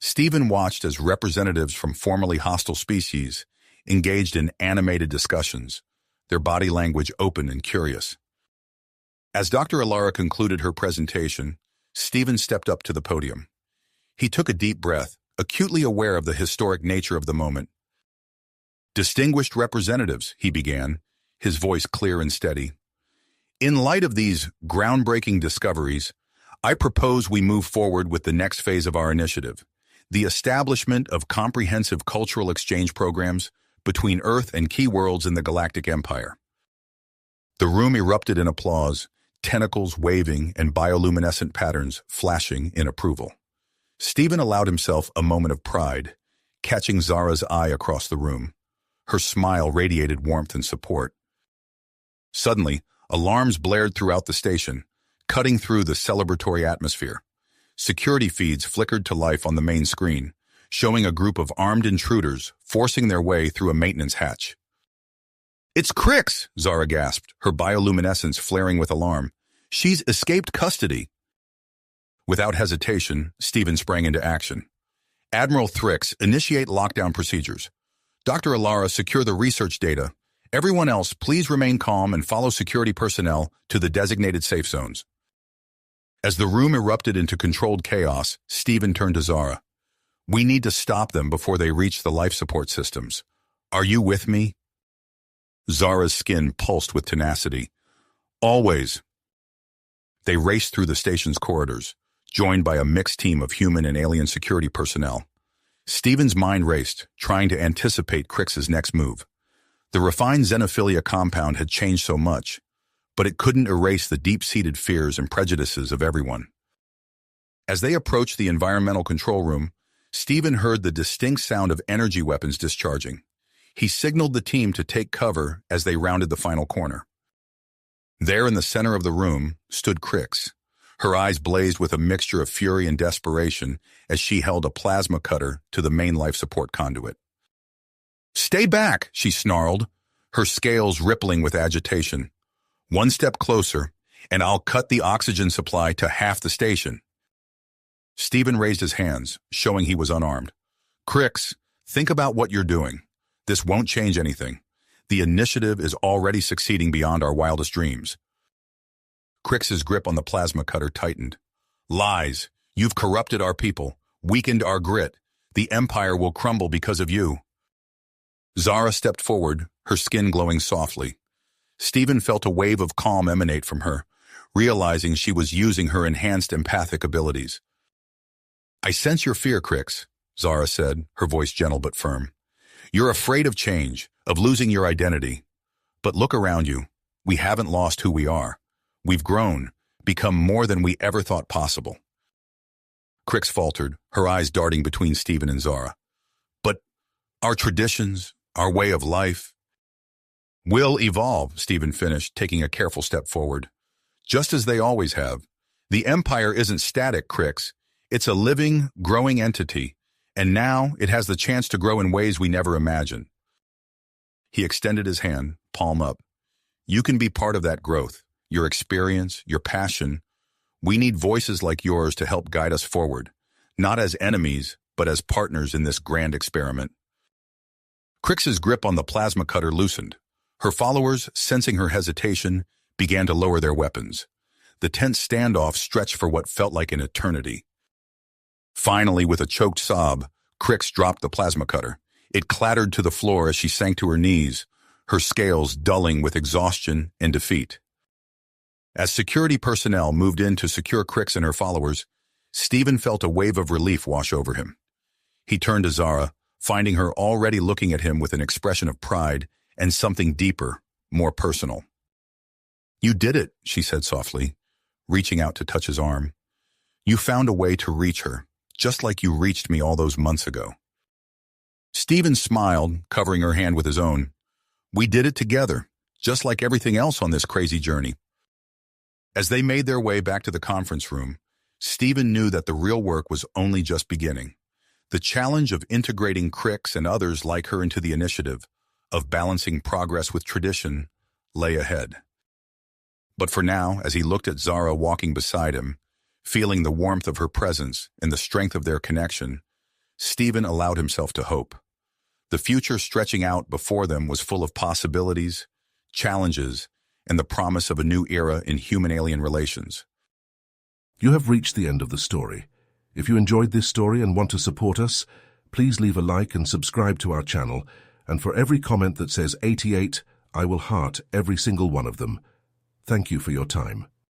Stephen watched as representatives from formerly hostile species engaged in animated discussions, their body language open and curious. As Dr. Alara concluded her presentation, Stephen stepped up to the podium. He took a deep breath, acutely aware of the historic nature of the moment. "Distinguished representatives," he began, his voice clear and steady. "In light of these groundbreaking discoveries, I propose we move forward with the next phase of our initiative, the establishment of comprehensive cultural exchange programs between Earth and key worlds in the Galactic Empire." The room erupted in applause, tentacles waving and bioluminescent patterns flashing in approval. Stephen allowed himself a moment of pride, catching Zara's eye across the room. Her smile radiated warmth and support. Suddenly, alarms blared throughout the station, cutting through the celebratory atmosphere. Security feeds flickered to life on the main screen, showing a group of armed intruders forcing their way through a maintenance hatch. "It's Crix!" Zara gasped, her bioluminescence flaring with alarm. "She's escaped custody." Without hesitation, Stephen sprang into action. "Admiral Thrix, initiate lockdown procedures. Dr. Alara, secure the research data. Everyone else, please remain calm and follow security personnel to the designated safe zones." As the room erupted into controlled chaos, Stephen turned to Zara. "We need to stop them before they reach the life support systems. Are you with me?" Zara's skin pulsed with tenacity. "Always." They raced through the station's corridors, joined by a mixed team of human and alien security personnel. Stephen's mind raced, trying to anticipate Crix's next move. The refined xenophilia compound had changed so much, but it couldn't erase the deep-seated fears and prejudices of everyone. As they approached the environmental control room, Stephen heard the distinct sound of energy weapons discharging. He signaled the team to take cover as they rounded the final corner. There in the center of the room stood Crix. Her eyes blazed with a mixture of fury and desperation as she held a plasma cutter to the main life support conduit. "Stay back," she snarled, her scales rippling with agitation. "One step closer, and I'll cut the oxygen supply to half the station." Stephen raised his hands, showing he was unarmed. "Crix, think about what you're doing. This won't change anything. The initiative is already succeeding beyond our wildest dreams." Crix's grip on the plasma cutter tightened. "Lies. You've corrupted our people, weakened our grit. The Empire will crumble because of you." Zara stepped forward, her skin glowing softly. Stephen felt a wave of calm emanate from her, realizing she was using her enhanced empathic abilities. "I sense your fear, Crix," Zara said, her voice gentle but firm. "You're afraid of change, of losing your identity. But look around you. We haven't lost who we are. We've grown, become more than we ever thought possible." Crix faltered, her eyes darting between Stephen and Zara. But our traditions, our way of life, will evolve, Stephen finished, taking a careful step forward. Just as they always have. The Empire isn't static, Crix. It's a living, growing entity, and now it has the chance to grow in ways we never imagined. He extended his hand, palm up. You can be part of that growth, your experience, your passion. We need voices like yours to help guide us forward, not as enemies, but as partners in this grand experiment. Crix's grip on the plasma cutter loosened. Her followers, sensing her hesitation, began to lower their weapons. The tense standoff stretched for what felt like an eternity. Finally, with a choked sob, Crix dropped the plasma cutter. It clattered to the floor as she sank to her knees, her scales dulling with exhaustion and defeat. As security personnel moved in to secure Crix and her followers, Stephen felt a wave of relief wash over him. He turned to Zara, finding her already looking at him with an expression of pride and something deeper, more personal. You did it, she said softly, reaching out to touch his arm. You found a way to reach her, just like you reached me all those months ago. Stephen smiled, covering her hand with his own. We did it together, just like everything else on this crazy journey. As they made their way back to the conference room, Stephen knew that the real work was only just beginning. The challenge of integrating Crix and others like her into the initiative, of balancing progress with tradition, lay ahead. But for now, as he looked at Zara walking beside him, feeling the warmth of her presence and the strength of their connection, Stephen allowed himself to hope. The future stretching out before them was full of possibilities, challenges, and the promise of a new era in human-alien relations. You have reached the end of the story. If you enjoyed this story and want to support us, please leave a like and subscribe to our channel, and for every comment that says 88, I will heart every single one of them. Thank you for your time.